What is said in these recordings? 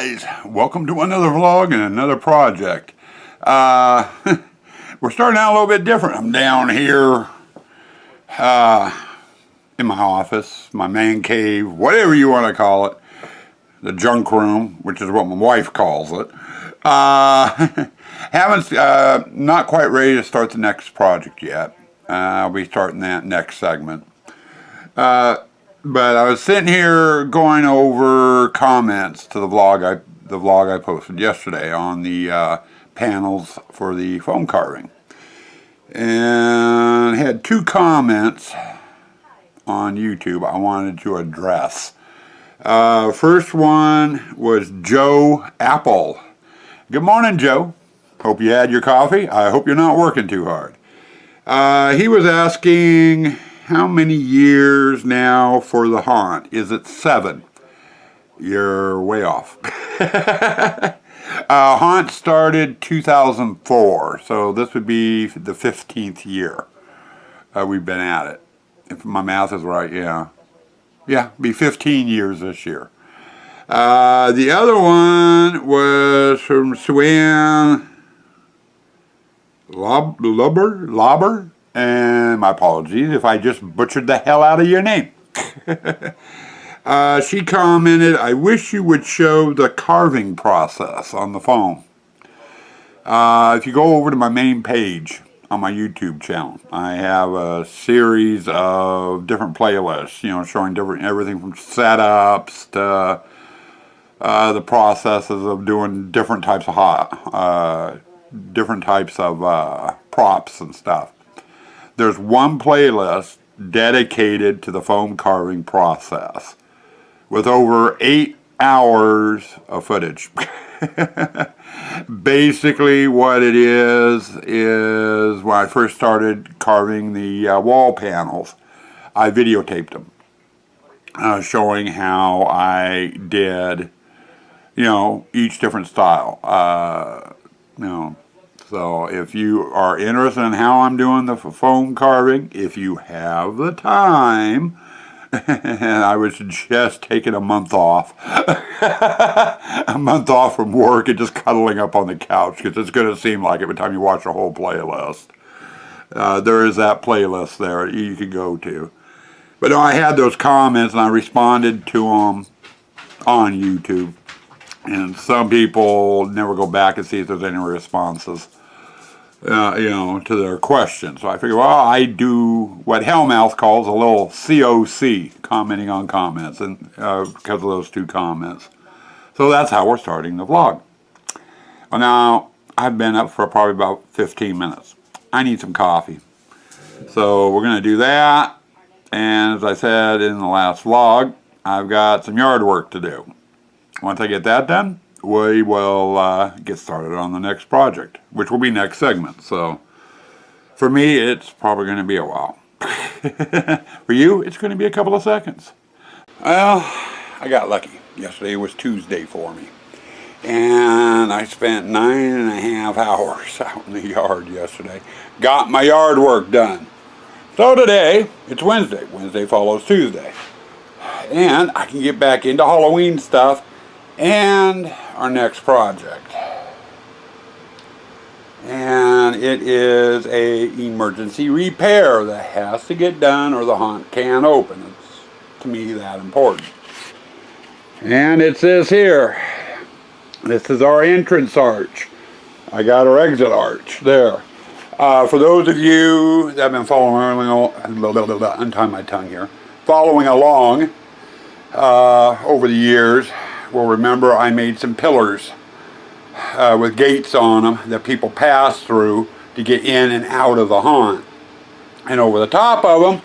guys, welcome to another vlog and another project. We're starting out a little bit different. I'm down here in my office, my man cave, whatever you want to call it. The junk room, which is what my wife calls it. Not quite ready to start the next project yet. I'll be starting that next segment. But I was sitting here going over comments to the vlog I posted yesterday on the panels for the foam carving, and I had two comments on YouTube I wanted to address. First one was Joe Apple. Good morning, Joe. Hope you had your coffee. I hope you're not working too hard. He was asking, how many years now for the haunt? Is it 7? You're way off. Haunt started 2004, so this would be the 15th year we've been at it. If my math is right, yeah. Yeah, be 15 years this year. The other one was from Suanne Lauber. And my apologies if I just butchered the hell out of your name. She commented, I wish you would show the carving process on the foam. If you go over to my main page on my YouTube channel, I have a series of different playlists, showing everything from setups to the processes of doing different types of props and stuff. There's one playlist dedicated to the foam carving process with over 8 hours of footage. Basically what it is when I first started carving the wall panels, I videotaped them, showing how I did, each different style, So if you are interested in how I'm doing the foam carving, if you have the time, and I would suggest taking a month off. A month off from work and just cuddling up on the couch, because it's going to seem like it by the time you watch a whole playlist. There is that playlist there you can go to. But no, I had those comments and I responded to them on YouTube. And some people never go back and see if there's any responses, to their questions. So I figured, well, I do what Hellmouth calls a little COC, commenting on comments, and because of those two comments. So that's how we're starting the vlog. Well, now, I've been up for probably about 15 minutes. I need some coffee. So we're going to do that. And as I said in the last vlog, I've got some yard work to do. Once I get that done, we will get started on the next project, which will be next segment. So for me, it's probably going to be a while. For you, it's going to be a couple of seconds. Well, I got lucky. Yesterday was Tuesday for me. And I spent 9.5 hours out in the yard yesterday. Got my yard work done. So today, it's Wednesday. Wednesday follows Tuesday. And I can get back into Halloween stuff and our next project. And it is a emergency repair that has to get done or the haunt can't open. It's, to me, that important. And it says here, this is our entrance arch. I got our exit arch there. For those of you that have been following along, untie my tongue here, following along over the years, will remember I made some pillars with gates on them that people pass through to get in and out of the haunt. And over the top of them,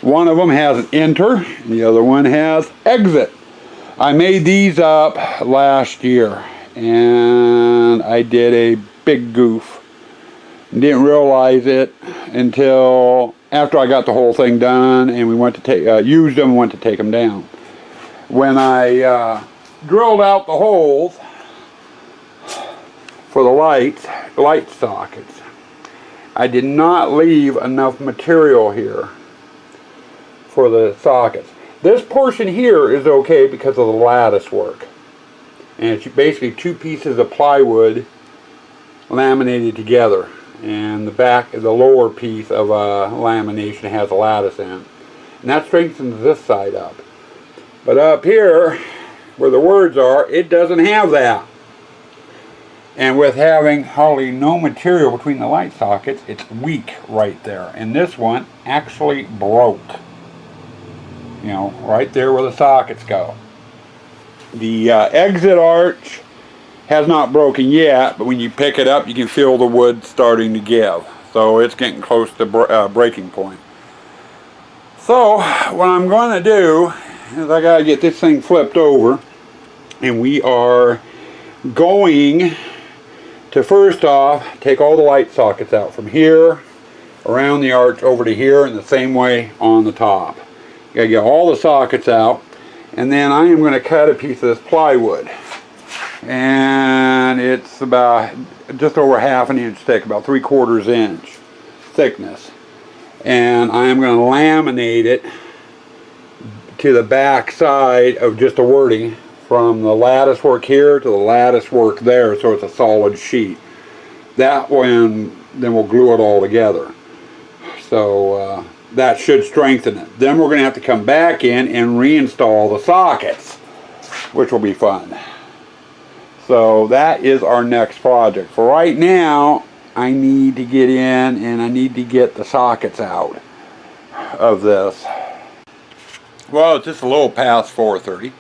one of them has an enter and the other one has exit. I made these up last year and I did a big goof. Didn't realize it until after I got the whole thing done and we went to used them and went to take them down. When I drilled out the holes for the light sockets, I did not leave enough material here for the sockets. This portion here is okay because of the lattice work. And it's basically two pieces of plywood laminated together. And the lower piece of lamination has a lattice in it. And that strengthens this side up. But up here, where the words are, it doesn't have that. And with having hardly no material between the light sockets, it's weak right there. And this one actually broke. You know, right there where the sockets go. The exit arch has not broken yet, but when you pick it up, you can feel the wood starting to give. So it's getting close to breaking point. So what I'm going to do is I got to get this thing flipped over, and we are going to first off take all the light sockets out from here around the arch over to here, and the same way on the top. You got to get all the sockets out, and then I am going to cut a piece of this plywood, and it's about just over ½ an inch thick, about 3/4 inch thickness, and I am going to laminate it to the back side of just the wording from the lattice work here to the lattice work there, so it's a solid sheet. That one, then we'll glue it all together. So that should strengthen it. Then we're going to have to come back in and reinstall the sockets, which will be fun. So that is our next project. For right now, I need to get in and I need to get the sockets out of this. Well, it's just a little past 4:30.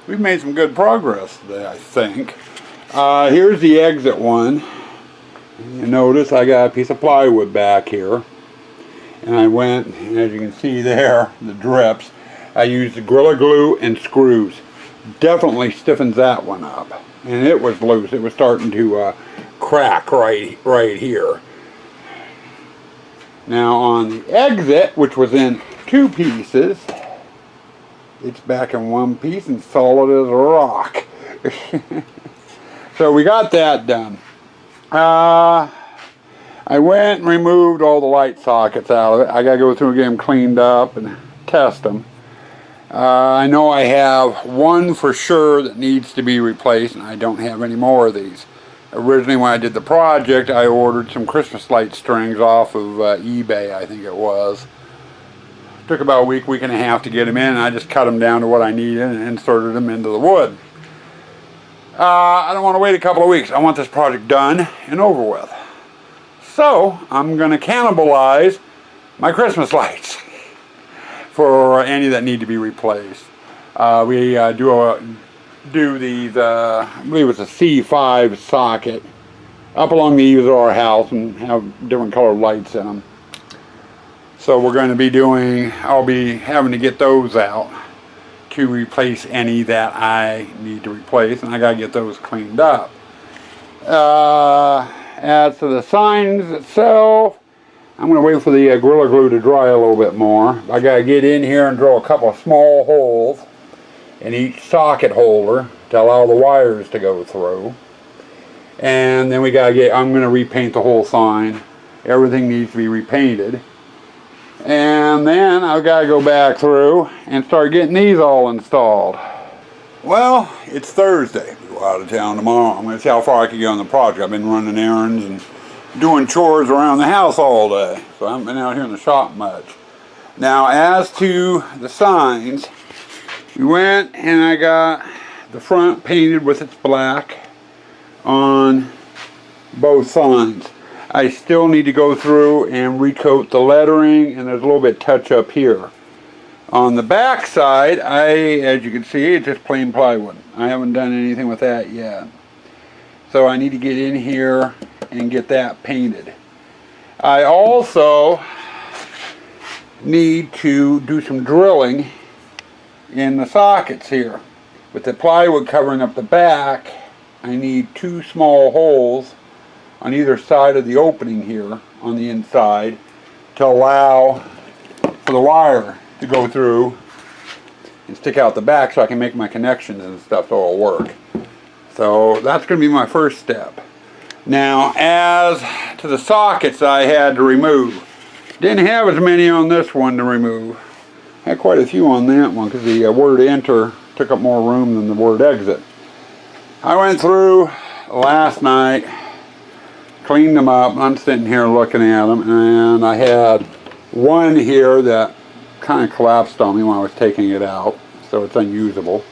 We've made some good progress today, I think. Here's the exit one. You notice I got a piece of plywood back here. And I went, and as you can see there, the drips, I used Gorilla Glue and screws. Definitely stiffens that one up. And it was loose. It was starting to crack right here. Now on the exit, which was in 2 pieces, it's back in 1 piece and solid as a rock. So we got that done. I went and removed all the light sockets out of it. I gotta go through and get them cleaned up and test them. I know I have one for sure that needs to be replaced, and I don't have any more of these. Originally when I did the project, I ordered some Christmas light strings off of eBay, I think it was. Took about a week and a half to get them in, and I just cut them down to what I needed and inserted them into the wood. I don't want to wait a couple of weeks. I want this project done and over with. So I'm going to cannibalize my Christmas lights for any that need to be replaced. We do these, I believe it's a C5 socket up along the eaves of our house and have different colored lights in them. So we're going to be doing, I'll be having to get those out to replace any that I need to replace, and I got to get those cleaned up. As to the signs itself, I'm going to wait for the Gorilla Glue to dry a little bit more. I got to get in here and drill a couple of small holes in each socket holder to allow the wires to go through. And then I'm going to repaint the whole sign. Everything needs to be repainted. And then I've got to go back through and start getting these all installed. Well, it's Thursday. We'll go out of town tomorrow. I'm going to see how far I can get on the project. I've been running errands and doing chores around the house all day, so I haven't been out here in the shop much. Now, as to the signs, we went and I got the front painted with its black on both signs. I still need to go through and recoat the lettering, and there's a little bit touch up here. On the back side, as you can see, it's just plain plywood. I haven't done anything with that yet. So I need to get in here and get that painted. I also need to do some drilling in the sockets here. With the plywood covering up the back, I need 2 small holes on either side of the opening here on the inside to allow for the wire to go through and stick out the back so I can make my connections and stuff so it'll work. So that's going to be my first step. Now, as to the sockets I had to remove, didn't have as many on this one to remove. I had quite a few on that one because the word enter took up more room than the word exit. I went through last night, cleaned them up. I'm sitting here looking at them, and I had one here that kind of collapsed on me when I was taking it out, so it's unusable.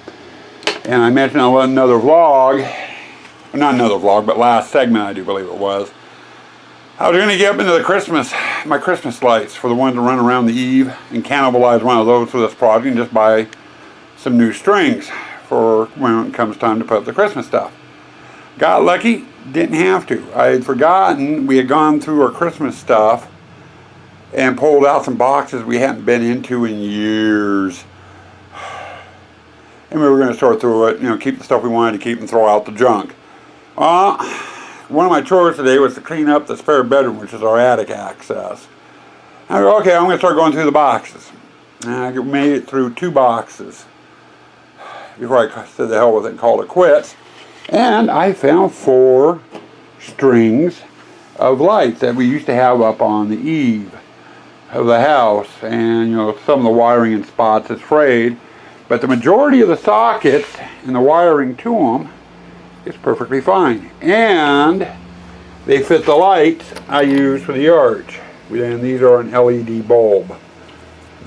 And I mentioned on another vlog, not another vlog, but last segment I do believe it was, I was going to get up into my Christmas lights for the ones that run around the eave and cannibalize one of those for this project and just buy some new strings for when it comes time to put up the Christmas stuff. Got lucky, didn't have to. I had forgotten we had gone through our Christmas stuff and pulled out some boxes we hadn't been into in years. And we were going to sort through it, keep the stuff we wanted to keep and throw out the junk. One of my chores today was to clean up the spare bedroom, which is our attic access. I go, okay, I'm going to start going through the boxes. And I made it through 2 boxes before I said the hell with it and called it quits. And I found 4 strings of lights that we used to have up on the eave of the house. And, some of the wiring in spots is frayed. But the majority of the sockets and the wiring to them is perfectly fine. And they fit the lights I use for the arch. And these are an LED bulb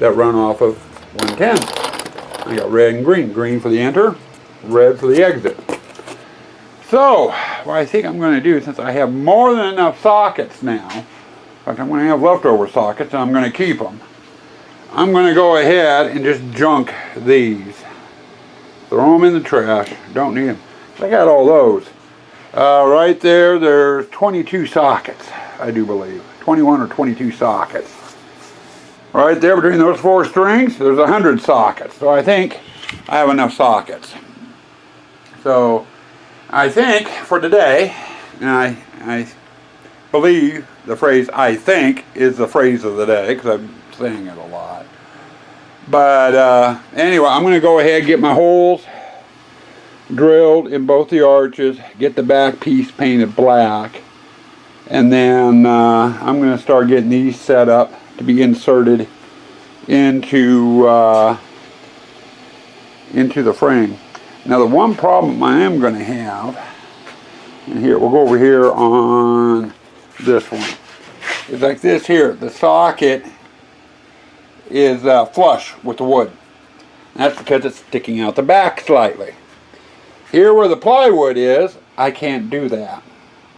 that run off of 110. I got red and green. Green for the enter, red for the exit. So, what I think I'm going to do, since I have more than enough sockets now, in fact I'm going to have leftover sockets and I'm going to keep them. I'm going to go ahead and just junk these. Throw them in the trash. Don't need them. I got all those. Right there, there's 22 sockets, I do believe. 21 or 22 sockets. Right there between those 4 strings, there's 100 sockets. So I think I have enough sockets. So I think for today, and I believe the phrase I think is the phrase of the day, because I'm saying it a lot. But anyway, I'm going to go ahead and get my holes drilled in both the arches, get the back piece painted black, and then I'm going to start getting these set up to be inserted into the frame. Now the one problem I am going to have, and here we'll go over here on this one, is like this here. The socket is flush with the wood. And that's because it's sticking out the back slightly. Here where the plywood is, I can't do that.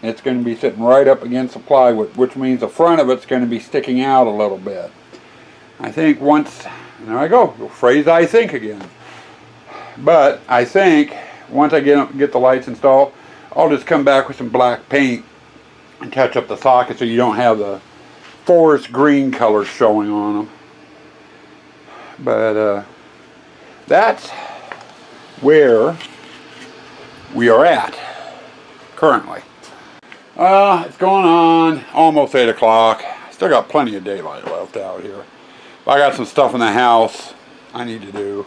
It's going to be sitting right up against the plywood, which means the front of it's going to be sticking out a little bit. I think once, there I go, the phrase I think again. But I think once I get the lights installed, I'll just come back with some black paint and touch up the socket so you don't have the forest green colors showing on them. But that's where we are at currently. It's going on almost 8 o'clock. Still got plenty of daylight left out here. I got some stuff in the house I need to do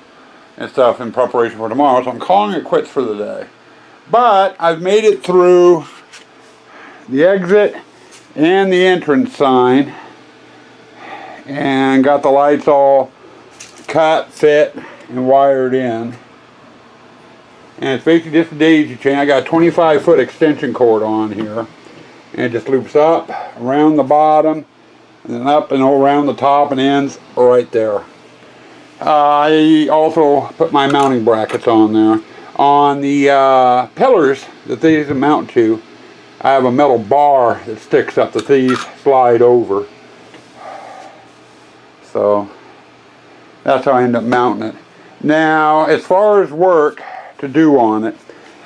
and stuff in preparation for tomorrow, so I'm calling it quits for the day. But I've made it through the exit and the entrance sign and got the lights all cut, fit, and wired in. And it's basically just a daisy chain. I got a 25-foot extension cord on here. And it just loops up, around the bottom, and then up and around the top and ends right there. I also put my mounting brackets on there. On the pillars that these mount to, I have a metal bar that sticks up that these slide over. So that's how I end up mounting it. Now, as far as work to do on it,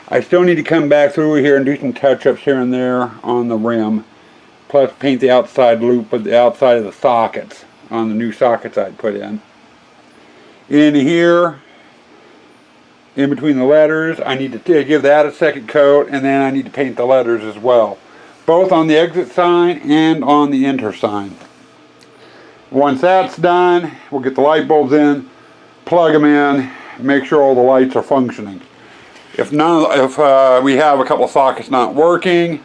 I still need to come back through here and do some touch-ups here and there on the rim. Plus paint the outside loop of the outside of the sockets on the new sockets I'd put in. In here, in between the letters, I need to give that a second coat, and then I need to paint the letters as well. Both on the exit sign and on the enter sign. Once that's done, we'll get the light bulbs in, plug them in, make sure all the lights are functioning. If we have a couple of sockets not working,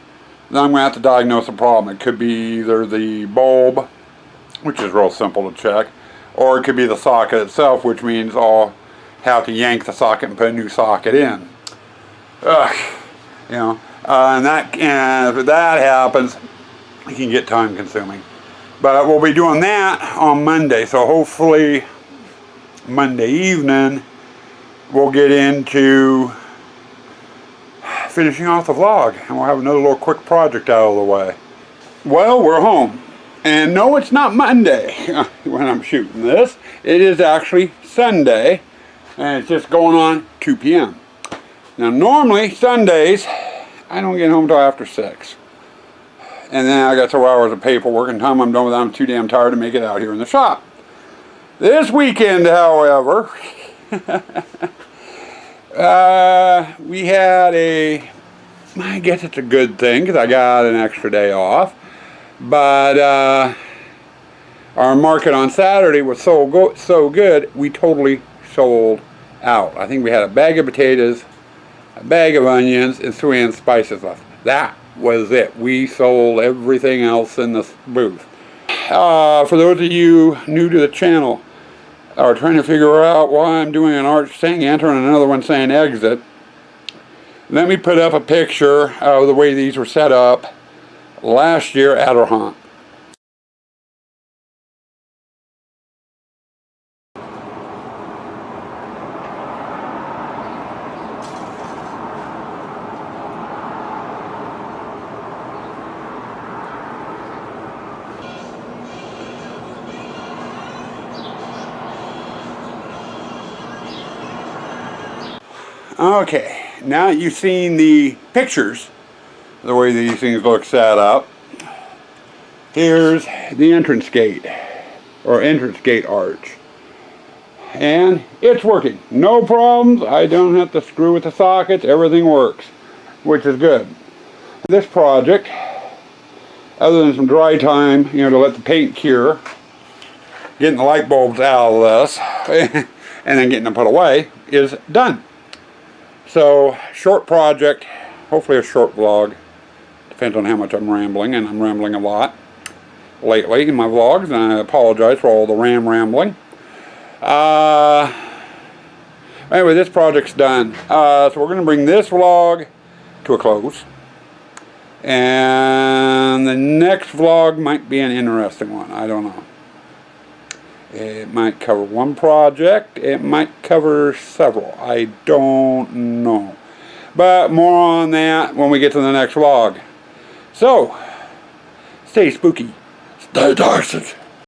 then I'm going to have to diagnose the problem. It could be either the bulb, which is real simple to check, or it could be the socket itself, which means I'll have to yank the socket and put a new socket in. You know, and if that happens, it can get time consuming. But we'll be doing that on Monday, so hopefully Monday evening we'll get into finishing off the vlog, and we'll have another little quick project out of the way. Well, we're home, and no, it's not Monday when I'm shooting this. It is actually Sunday, and it's just going on 2 p.m. Now normally Sundays I don't get home until after 6. And then I got several hours of paperwork, and time I'm done with that, I'm too damn tired to make it out here in the shop. This weekend, however, we had I guess it's a good thing because I got an extra day off, but our market on Saturday was so good, we totally sold out. I think we had a bag of potatoes, a bag of onions, and 3 ounce spices left. That was it. We sold everything else in this booth. For those of you new to the channel or trying to figure out why I'm doing an arch saying enter and another one saying exit, let me put up a picture of the way these were set up last year at our hunt. Okay, now that you've seen the pictures, the way these things look set up, here's the entrance gate, or entrance gate arch. And it's working. No problems. I don't have to screw with the sockets. Everything works, which is good. This project, other than some dry time, you know, to let the paint cure, getting the light bulbs out of this, and then getting them put away, is done. So, short project, hopefully a short vlog. Depends on how much I'm rambling, and I'm rambling a lot lately in my vlogs, and I apologize for all the rambling. Anyway, this project's done. So we're going to bring this vlog to a close. And the next vlog might be an interesting one. I don't know. It might cover one project. It might cover several. I don't know. But more on that when we get to the next vlog. So, stay spooky. Stay toxic.